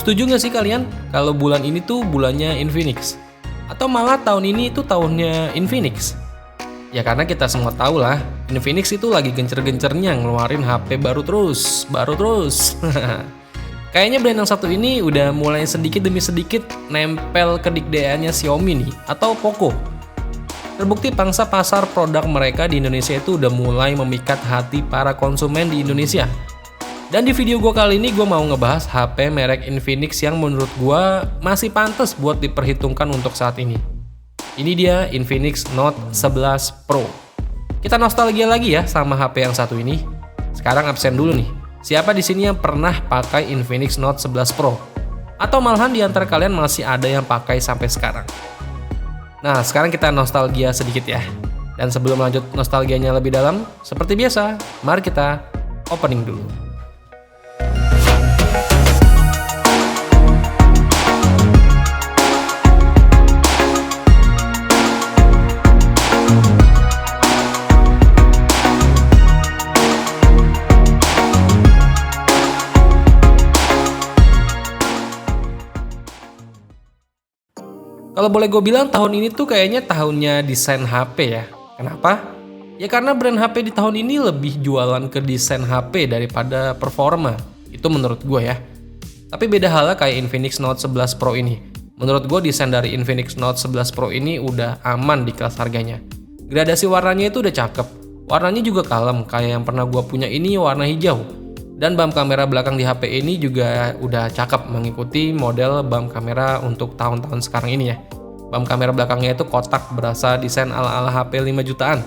Setuju nggak sih kalian kalau bulan ini tuh bulannya Infinix? Atau malah tahun ini itu tahunnya Infinix? Ya karena kita semua tahu lah, Infinix itu lagi gencer-gencernya ngeluarin HP baru terus. Kayaknya brand yang satu ini udah mulai sedikit demi sedikit nempel ke dikdeannya Xiaomi nih, atau Poco. Terbukti pangsa pasar produk mereka di Indonesia itu udah mulai memikat hati para konsumen di Indonesia. Dan di video gue kali ini gue mau ngebahas HP merek Infinix yang menurut gue masih pantas buat diperhitungkan untuk saat ini. Ini dia Infinix Note 11 Pro. Kita nostalgia lagi ya sama HP yang satu ini. Sekarang absen dulu nih. Siapa di sini yang pernah pakai Infinix Note 11 Pro? Atau malahan di antara kalian masih ada yang pakai sampai sekarang? Nah, sekarang kita nostalgia sedikit ya. Dan sebelum lanjut nostalgianya lebih dalam, seperti biasa, mari kita opening dulu. Kalau boleh gue bilang tahun ini tuh kayaknya tahunnya desain HP ya. Kenapa? Ya karena brand HP di tahun ini lebih jualan ke desain HP daripada performa. Itu menurut gue ya. Tapi beda halnya kayak Infinix Note 11 Pro ini. Menurut gue desain dari Infinix Note 11 Pro ini udah aman di kelas harganya. Gradasi warnanya itu udah cakep. Warnanya juga kalem, kayak yang pernah gue punya ini warna hijau. Dan bump kamera belakang di HP ini juga udah cakep mengikuti model bump kamera untuk tahun-tahun sekarang ini ya. Bump kamera belakangnya itu kotak berasa desain ala-ala HP 5 jutaan.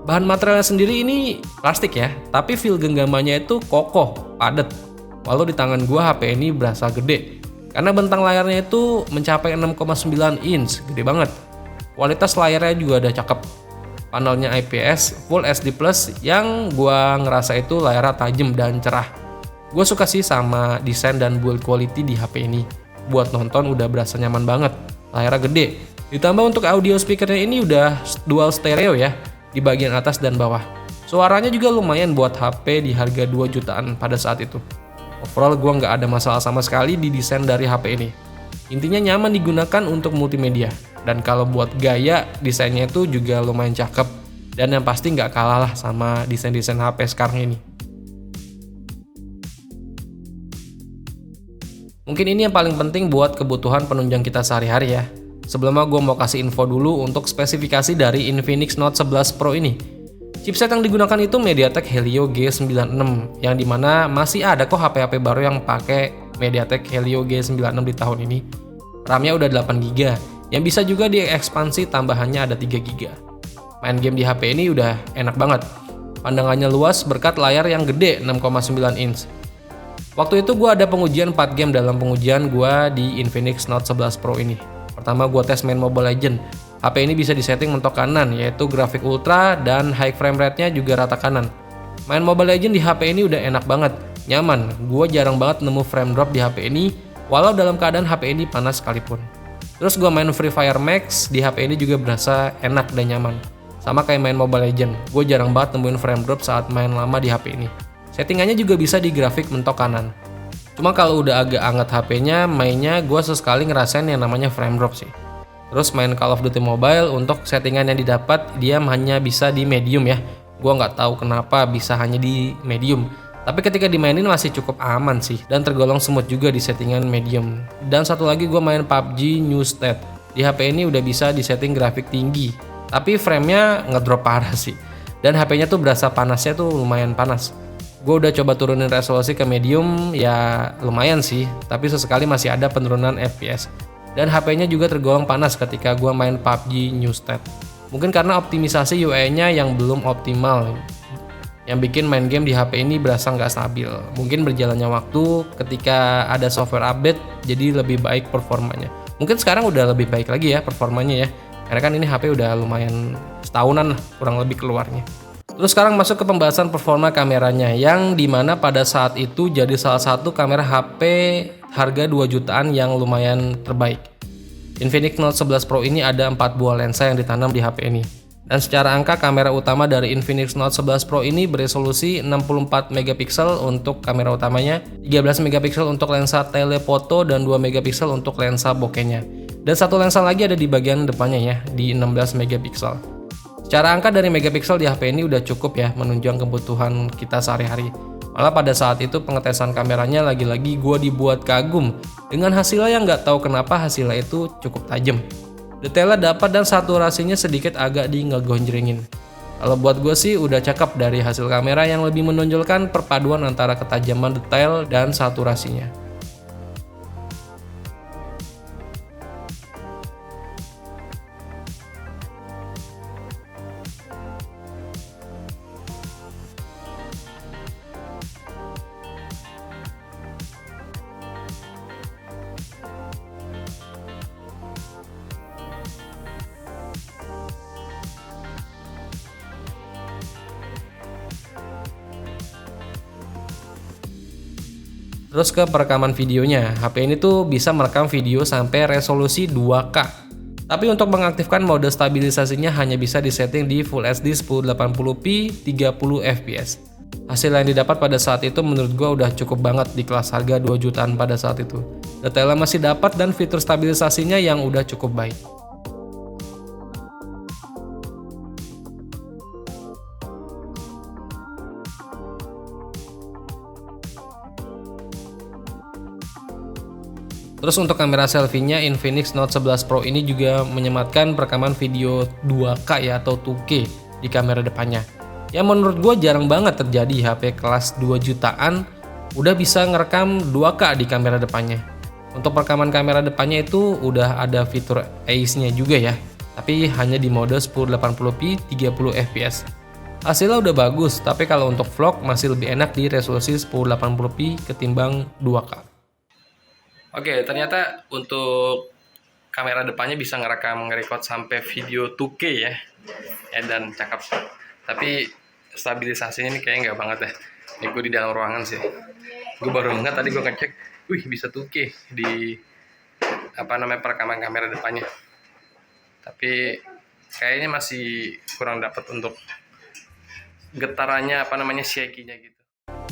Bahan materialnya sendiri ini plastik ya, tapi feel genggamannya itu kokoh, padat. Walau di tangan gua HP ini berasa gede. Karena bentang layarnya itu mencapai 6,9 inch, gede banget. Kualitas layarnya juga udah cakep. Panelnya IPS Full HD Plus yang gua ngerasa itu layarnya tajam dan cerah. Gue suka sih sama desain dan build quality di HP ini. Buat nonton udah berasa nyaman banget. Layarnya gede. Ditambah untuk audio speakernya ini udah dual stereo ya di bagian atas dan bawah. Suaranya juga lumayan buat HP di harga 2 jutaan pada saat itu. Overall gue nggak ada masalah sama sekali di desain dari HP ini. Intinya nyaman digunakan untuk multimedia. Dan kalau buat gaya, desainnya itu juga lumayan cakep. Dan yang pasti nggak kalah lah sama desain-desain HP sekarang ini. Mungkin ini yang paling penting buat kebutuhan penunjang kita sehari-hari ya. Sebelumnya gue mau kasih info dulu untuk spesifikasi dari Infinix Note 11 Pro ini. Chipset yang digunakan itu MediaTek Helio G96, yang dimana masih ada kok HP-HP baru yang pakai MediaTek Helio G96 di tahun ini. RAM-nya udah 8GB, yang bisa juga diekspansi tambahannya ada 3GB. Main game di HP ini udah enak banget. Pandangannya luas berkat layar yang gede 6,9 inch. Waktu itu gue ada pengujian 4 game dalam pengujian gue di Infinix Note 11 Pro ini. Pertama gue tes main Mobile Legends. HP ini bisa disetting mentok kanan, yaitu grafik ultra dan high frame rate-nya juga rata kanan. Main Mobile Legends di HP ini udah enak banget, nyaman. Gue jarang banget nemu frame drop di HP ini, walau dalam keadaan HP ini panas sekalipun. Terus gue main Free Fire Max di HP ini juga berasa enak dan nyaman. Sama kayak main Mobile Legends, gue jarang banget nemuin frame drop saat main lama di HP ini. Settingannya juga bisa di grafik mentok kanan. Cuma kalau udah agak anget HP-nya, mainnya gue sesekali ngerasain yang namanya frame drop sih. Terus main Call of Duty Mobile, untuk settingan yang didapat dia hanya bisa di medium ya. Gue nggak tahu kenapa bisa hanya di medium. Tapi ketika dimainin masih cukup aman sih, dan tergolong smooth juga di settingan medium. Dan satu lagi gue main PUBG New State. Di HP ini udah bisa disetting grafik tinggi, tapi framenya ngedrop parah sih. Dan HP-nya tuh berasa panasnya tuh lumayan panas. Gue udah coba turunin resolusi ke medium, ya lumayan sih, tapi sesekali masih ada penurunan FPS. Dan HP-nya juga tergolong panas ketika gue main PUBG New State. Mungkin karena optimisasi UI-nya yang belum optimal, yang bikin main game di HP ini berasa nggak stabil. Mungkin berjalannya waktu ketika ada software update, jadi lebih baik performanya. Mungkin sekarang udah lebih baik lagi ya performanya ya, karena kan ini HP udah lumayan setahunan lah kurang lebih keluarnya. Terus sekarang masuk ke pembahasan performa kameranya, yang dimana pada saat itu jadi salah satu kamera HP harga 2 jutaan yang lumayan terbaik. Infinix Note 11 Pro ini ada 4 buah lensa yang ditanam di HP ini. Dan secara angka, kamera utama dari Infinix Note 11 Pro ini beresolusi 64 megapiksel untuk kamera utamanya, 13 megapiksel untuk lensa telefoto, dan 2 megapiksel untuk lensa bokehnya. Dan satu lensa lagi ada di bagian depannya ya, di 16 megapiksel. Secara angka dari megapiksel di HP ini udah cukup ya menunjang kebutuhan kita sehari-hari. Malah pada saat itu pengetesan kameranya lagi-lagi gue dibuat kagum dengan hasilnya yang nggak tahu kenapa hasilnya itu cukup tajam. Detailnya dapat dan saturasinya sedikit agak di ngegonjrengin. Kalau buat gue sih udah cakep dari hasil kamera yang lebih menonjolkan perpaduan antara ketajaman detail dan saturasinya. Terus ke perekaman videonya, HP ini tuh bisa merekam video sampai resolusi 2K. Tapi untuk mengaktifkan mode stabilisasinya hanya bisa disetting di Full HD 1080p 30 fps. Hasil yang didapat pada saat itu menurut gua udah cukup banget di kelas harga 2 jutaan pada saat itu. Detailnya masih dapat dan fitur stabilisasinya yang udah cukup baik. Terus untuk kamera selfie-nya, Infinix Note 11 Pro ini juga menyematkan perekaman video 2K ya atau 2K di kamera depannya. Ya menurut gue jarang banget terjadi HP kelas 2 jutaan udah bisa ngerekam 2K di kamera depannya. Untuk perekaman kamera depannya itu udah ada fitur AIS-nya juga ya, tapi hanya di mode 1080p 30 fps. Hasilnya udah bagus, tapi kalau untuk vlog masih lebih enak di resolusi 1080p ketimbang 2K. Oke, ternyata untuk kamera depannya bisa ngerekod sampai video 2K ya. Dan cakep. Tapi stabilisasinya ini kayaknya nggak banget ya. Ini gue di dalam ruangan sih. Gue baru nggak, tadi gue ngecek, wih bisa 2K di perekaman kamera depannya. Tapi kayaknya masih kurang dapat untuk getarannya shaky-nya gitu.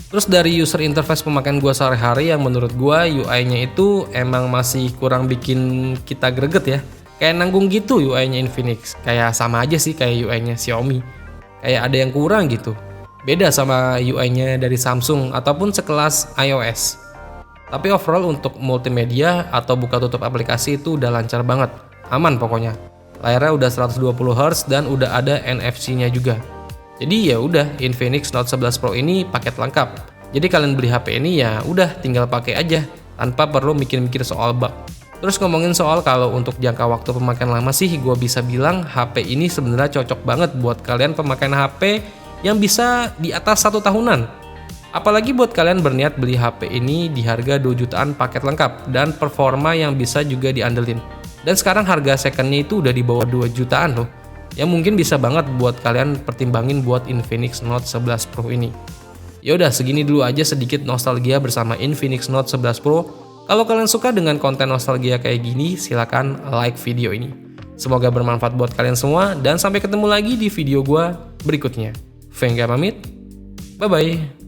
Terus dari user interface pemakaian gua sehari-hari yang menurut gua UI-nya itu emang masih kurang bikin kita greget ya. Kayak nanggung gitu UI-nya Infinix. Kayak sama aja sih kayak UI-nya Xiaomi. Kayak ada yang kurang gitu. Beda sama UI-nya dari Samsung ataupun sekelas iOS. Tapi overall untuk multimedia atau buka tutup aplikasi itu udah lancar banget. Aman pokoknya. Layarnya udah 120Hz dan udah ada NFC-nya juga. Jadi ya udah, Infinix Note 11 Pro ini paket lengkap. Jadi kalian beli HP ini ya udah tinggal pakai aja tanpa perlu mikir-mikir soal bug. Terus ngomongin soal kalau untuk jangka waktu pemakaian lama sih, gue bisa bilang HP ini sebenarnya cocok banget buat kalian pemakaian HP yang bisa di atas 1 tahunan. Apalagi buat kalian berniat beli HP ini di harga 2 jutaan paket lengkap dan performa yang bisa juga diandelin. Dan sekarang harga secondnya itu udah di bawah 2 jutaan loh. Yang mungkin bisa banget buat kalian pertimbangin buat Infinix Note 11 Pro ini. Ya udah, segini dulu aja sedikit nostalgia bersama Infinix Note 11 Pro. Kalau kalian suka dengan konten nostalgia kayak gini, silakan like video ini. Semoga bermanfaat buat kalian semua dan sampai ketemu lagi di video gua berikutnya. Venga pamit. Bye bye.